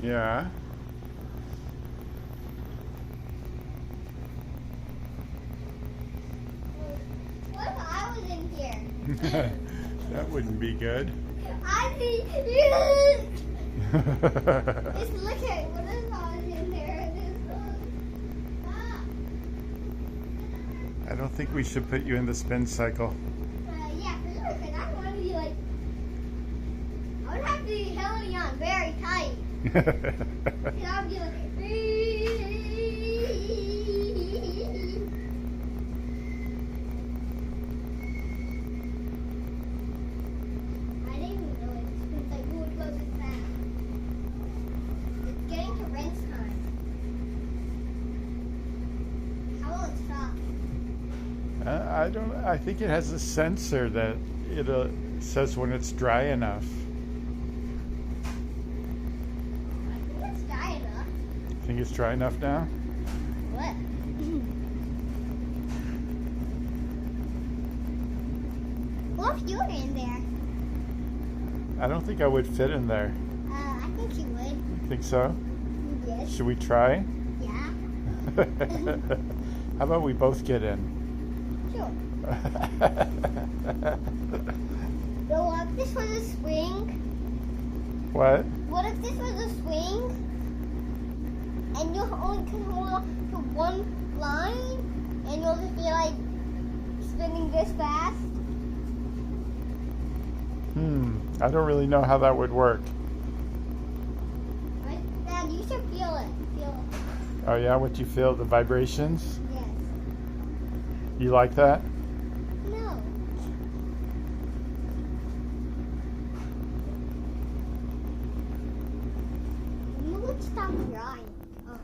Yeah. What if I was in here? That wouldn't be good. I see. Just look at it. What if I was in there? I don't think we should put you in the spin cycle. Yeah, for sure. Because I want to be like. I would have to be holding on very tight. Because I would be like. I didn't even know it spins like who would go this fast. It's getting to rinse time. How will it stop? I think it has a sensor that it says when it's dry enough. I think it's dry enough. Think it's dry enough now? What? What if you were in there? I don't think I would fit in there. I think you would. You think so? Yes. Should we try? Yeah. How about we both get in? Sure. So what if this was a swing? What? What if this was a swing? And you only can hold on to one line? And you'll just be like spinning this fast? I don't really know how that would work. Right? Dad, you should feel it. Feel it. Oh yeah, what do you feel? The vibrations? Yes. You like that? No. You would stop drying. Oh.